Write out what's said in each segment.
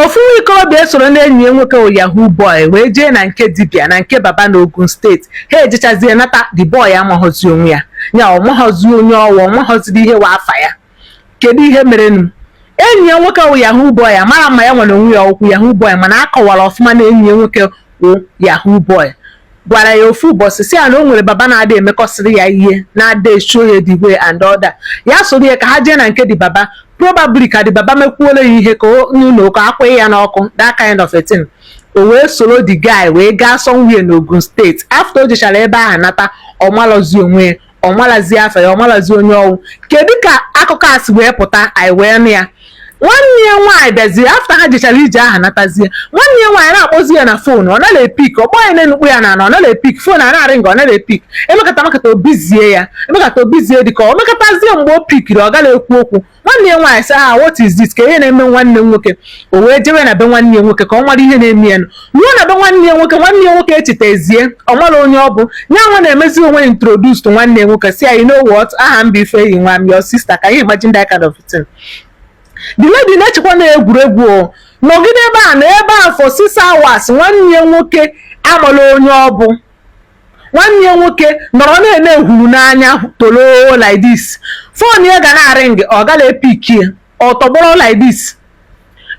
ofu ikorobịa soro na enyi nwoke o Yahoo boy wee jee na nke dibia na nke baba na Ogun steeti ha ejechazie nata the boy amaghozi onwe ya ọmaghozi onye ọwa ọmaghoziri ihe wa afa ya. Kedu ihe merenu? Enyi nwoke o Yahoo boy amara ma ya nwere onwe ya okwu Yahoo boy mana akọwara ọfụma na enyi nwoke o Yahoo boy gwara ya ofu ụbọchị si ya na o nwere baba na-ada emekọsịrị ya ihe na-ada show ya the way and other ya soro ya ka ha jee na nke di baba probably ka di baba mekwuola ya ihe ka n'ụlọ ka akwa ya n'ọkụ that kind of a thing. O wee soro the guy wee gaa somewhere n'Ogun steeti after o jechara ebe ahụ nata ọmalazi onwe ọmalazi afa ya ọmalazi onye ọwụ. Kedu ka akụkọ a si wee pụta anyị wee nụ ya? Nwanne ya nwaanyị bịazi after ha jechara ije aha natazie nwanne ya nwaanyị na-akpọzi ya na fonu ọ naghị epik ọgbọ ya na-enukwu ya na ọ naghị epik fonu a na-arị nga ọ naghị epik emekata obizie ya emekata obizie dịka ọ mekatazie mgbe o pikiri ọ gaghị ekwu okwu. Nwanne ya nwaanyị sị ha what is this ka ihe na-eme nwanne nwoke o wee jewe na be nwanne ya nwoke ka ọ nwara ihe na-eme ya ruo na be nwanne ya nwoke echetazie ọ mara onye ọ bụ nya nwa na-emezi onwe introduce to nwanne ya nwoke si ya you know what aha m bụ Ifeyi nwa m your sister ka you imagine that kind of thing. The lady na-echekwa na egwuregwu nọgide ebe a na ebe a for 6 hours nwanne ya nwoke amala onye ọ bụ nwanne ya nwoke nọrọ na-ene ehuru n'anya tolo like this phone ya ga na-aring ọ gala epik ya ọ tọgbọrọ like this.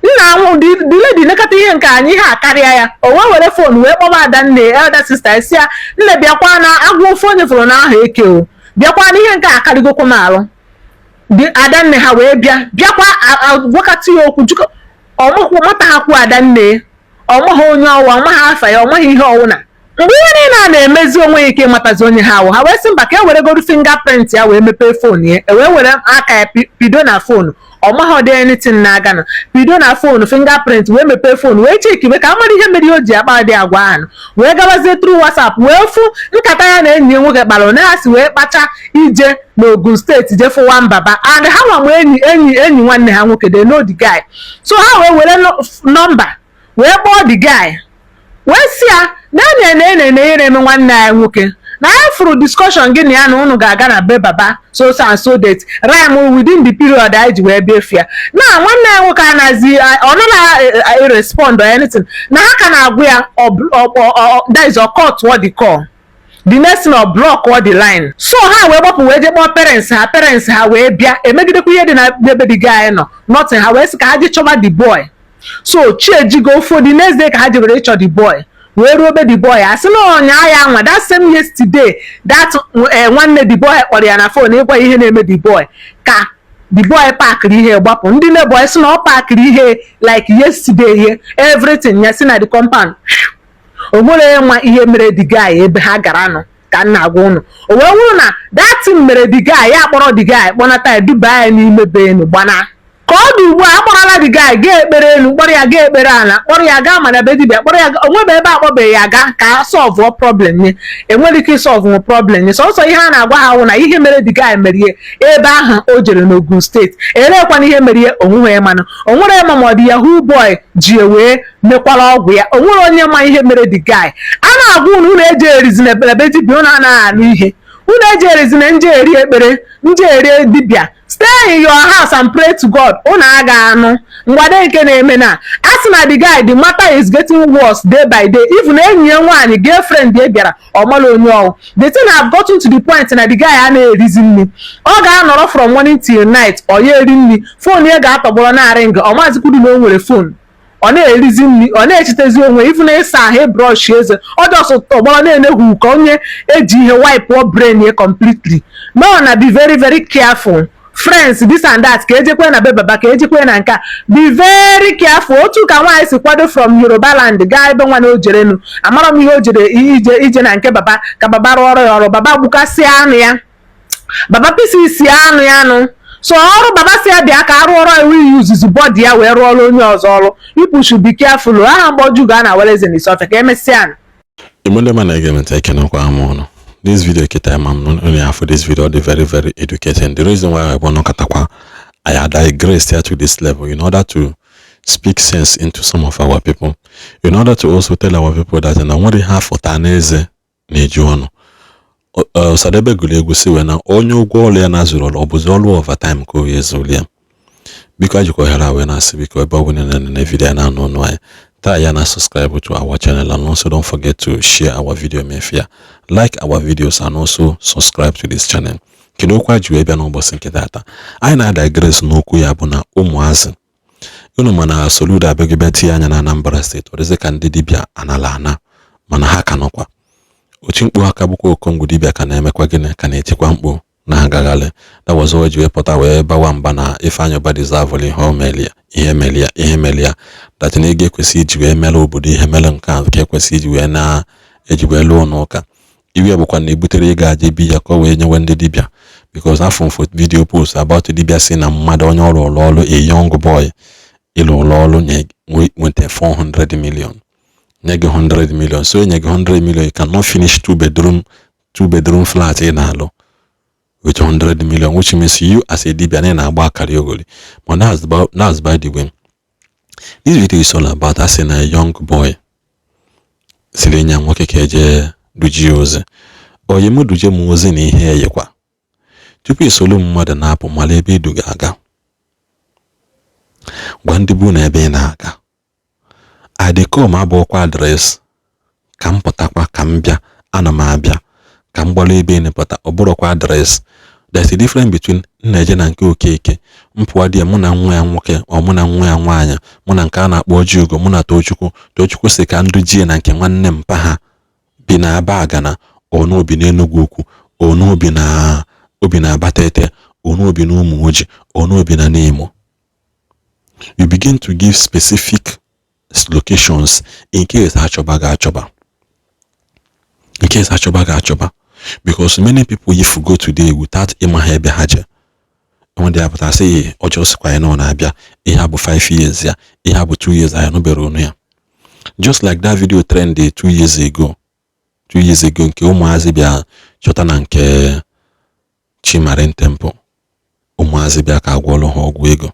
Nna ahụ the lady nekata ihe nke anyị ha akarịa ya o wee were phone wee kpọba Adanne elder sister isi ya nne bịakwa na agwụ phone fụrụ n'ahụ eke o bịakwa na ihe nke akarịgokwa m alụ. Adanne ha wee bịakwa gwakati ya okwu jikọ ọmụkwụ mata ha kwu Adanne ọmaghị onye ọwa ọmaghị afa ya ọmaghị ihe ọwụna mgbe ihe niile a na-emezi onwe ya ike matazi onye ha awụ ha wee sị mba ka e were goru fingerprint ya wee mepee fonu ya wee were aka ya pido na fonu ọmaghị ọdị anything na-aga na pido na fonu fingerprint wee mepee fonu wee chekiwe ka amara ihe mere o ji akpa dị agwa ahụ wee gabazie through WhatsApp wee fụ nkata ya na enyi nwoke kpara na ha si wee kpacha ije n'Ogun steeti je fụwa mbaba and ha nwa enyi nwanne ha nwoke they know the guy so ha wee were nọmba wee kpọọ the guy wee si ya na-eme nwanne ya nwoke na ya furu discussion gị na ya na unu ga-aga na be baba so and so date rhyme within the period anyị ji wee befia na nwanne ya nwoke anazi ọ nọ na respond or anything na ha ka na-agwụ ya that is a cut what the call the next thing or block what the line so ha wee gbapụ wee je kpọọ parents ha wee bịa emegidekwa ihe dị na ebe the guy nọ nothing ha wee sị ka ha je chọba the boy so chiejigo ofu the next day ka ha je were ịchọ the boy wee ruo be the boy asị na ọnya ya nwa that same yesterday that nwanne the boy kpọrọ ya na phone ịgwa ihe na-eme the boy ka the boy pakịrị ihe gbapụ ndị neighbor sị na ọ pakịrị ihe like yesterday here everything ya si na the compound o nwere nwa ihe mere the guy ebe ha gara nọ ka nna agwa ụnụ o wee wụrụ na that thing mere the guy ya kpọrọ the guy kpọnata ya duba ya n'ime be enu gbana ka ọ dị ugbu a akpọrọla the guy gaa ekpere elu kpọrọ ya gaa ekpere ala kpọrọ ya gaa mana be dibịa kpọrọ ya onwebe ebe akpọbeghị ya gaa ka solve problem nye enwere ike solve problem nye sọsọ ihe a na-agwa ha wụ na ihe mere the guy merie ebe ahụ o jere n'Ogun steeti erekwana ihe merie onwe mana onwere ma ọ dị Yahoo boy ji wee mekwala ọgwụ ya onwere onye ma ihe mere the guy a na-agwa unu eji erizi na be dibịa unu anaghị anụ ihe unu eji erizi na nje eri ekpere nje eri dibịa stay in your house and pray to God. Una aga anu ngwade nke na-eme na asị na the guy the matter is getting worse day by day. Even enyi nwaanyị girlfriend ya bịara ọmala onye ọwụ the thing have gotten to the point na the guy a na-erizi nri ọ ga-anọrọ from morning till night ọ ya eri nri phone ya ga-atọgbọrọ na ring ọ maazịkwuru na o nwere phone ọ na-erizi nri ọ na-echetezi onwe ifu na ịsa ahụ brush eze ọ jọsụ tọgbọrọ na-enegwu ka onye eji ihe wipe brain ya completely. No na be very very careful friends this and that ka ejekwe na be baba ka ejekwe na nka be very careful otu ka nwaanyị si kwado from Yoruba land gaa ebe nwa na o jerenu amara m ihe o jere ije na nke baba ka baba rụọrọ ya ọrụ baba gbukasị anụ ya baba pisi anụ ya anụ so ọrụ baba si ya bịa ka arụ ọrụ iwu yuzuzu bọdi ya wee rụọrọ onye ọzọ ọrụ people should be careful aha mgboju ga na were eze n'isi ofe ka emesịa this video I'm only have for this video the very very educating. The reason why I want to katakwa I digress here to this level in order to speak sense into some of our people, in order to also tell our people that na what they have for taneze nejuano sadebe gulegu si wena onye ugwo ole ya na zuru obuzi all over time ko yezulia Because you can awareness because na video na no na subscribe to our channel, and also don't forget to share our video mefia. Like our videos and also subscribe to this channel. Kedu kwa ji ebe na ụbọchị nke data. Anyị na digress n'okwu ya bụ na ụmụazị. Unu mana soludo abegibeti anya na Anambra State. Odeze ka ndị dibịa anala ana mana ha ka nọkwa. Ochi mkpu aka bụkwa Okongwu dibịa ka na-emekwa gịnị ka na-etikwa mkpu na agagale. That was why we put away bawa mba na Ifeanyi Oba deserve ihe melia that na ege kwesi iji wee mere obodo ihe mere nke a ka kwesi iji wee na eji wee lụọ n'ụka. Iwe bụkwa na ebutere ịga aje bi ya ka wee nyewe ndị dibịa, because afọ for video post about dibịa si na mmadụ onye ọrụ a young boy ịlụ ọrụ nye nweta 400 million. Nye gị 100 million, so nye gị 100 million you cannot finish two bedroom flat in alụ with 100 million, which means you as a dibia na agba kariogoli. But that's by the way. This video is all about us in a young boy. Silenya nwoke keje duji ozi. Oye mu duje mu ozi ni ihe yekwa. Tupu isolu mmadụ na-apụ mala ebe iduga aga. Gwa ndị bụ na ebe na-aga. Adịko ma abụọkwa adres. Ka m pụtakwa ka m bịa, ana m abịa. Ka m gbalo ebe n'epụta ọ bụrụkwa adres. There's a difference between nneje na nke Okeke. Mpụwa dị mụ na nwa ya nwoke ọ mụ na nwa ya nwaanyị, mụ na nke a na-akpọ Ojiugo, mụ na Tochukwu si ka ndụ jie na nke nwanne mpa ha bi na Abagana, onu obi na Enugu Ukwu, onu obi na Abatete, onu obi na Umuoji, onu obi na Nimo. You begin to give specific locations in case achọba ga-achọba. In case achọba ga-achọba. Because many people if you go today without Imahebe Haja, when they have say or just quite no Abia, it have 5 years, yeah, it have 2 years, I know better. Just like that video trended 2 years ago. 2 years ago, nke Umuazibia Chotana nke Chimarin Temple. Umuazibia ka agwolo ha ọgwụ ego.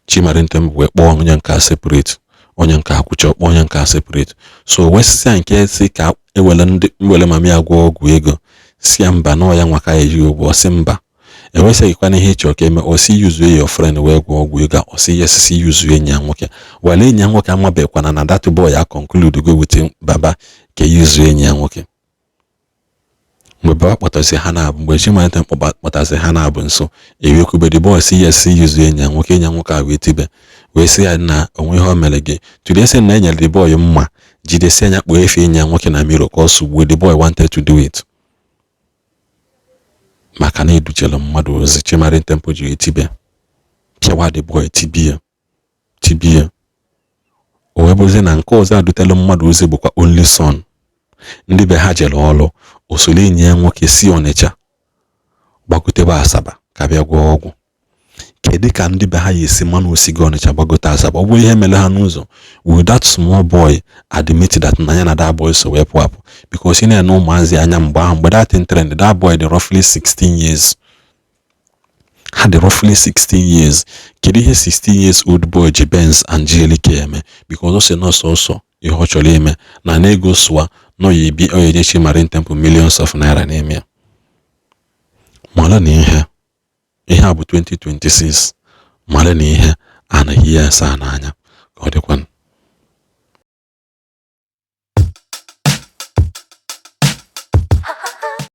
Chimarin Temple we kpọọ onye nka separate, onye nka akwụcha onye nka separate. So wesi nke si ka ewele mami agwọ ọgwụ ego si mba no ya nwaka eji ogbo si mba ewesekwa na ihe ịchọ ka eme o si use your friend wee gwọ ọgwụ ego o si yes si use enyi nwoke wale enyi nwoke amabekwana na that boy ya conclude go with baba ka use enyi nwoke. Mgbe baba kpọtasị ha na abụ mgbe Chimalite kpọtasị ha na abụ nso ewekwube the boy si yes si use enyi nwoke a wee tibe wee si ya na onwe ihe o mere gị today say na enyere the boy mma jidesi anya kpọọ efe enyi nwoke na miro ka ọsụ the boy wanted to do it. Maka na educhela mmadụ ozi Chimarin Temple ji etibe pịawa the boy tibie o webụzi na nke ọzọ adutela mmadụ ozi bụkwa only son. Ndị be ha jere ọlụ osole enyi ya nwoke si Ọnịcha gbagotebe Asaba ka bịa gwọọ ọgwụ. Kedu ka ndị be ha yesi mmanụ osigo Ọnịcha gbagote Asaba? Ọ bụ ihe mere ha n'ụzọ. Will that small boy admit that na ya na that boy so wepụ apụ? Because ị na-ene ụmụazị anya mgbe that trend, that boy dị roughly 16 years. Had roughly 16 years. Kedu ihe 16 years old boy ji Benz and GLK eme? Because o si nọsọ ihe ọ chọrọ ime na na-ego sụwa nọ ya ebi o yeje Chimarin Temple millions of naira na-eme ya. Mala na ihe a bụ 2026. Mala na ihe anaghị ya asa n'anya ka ọ dịkwa.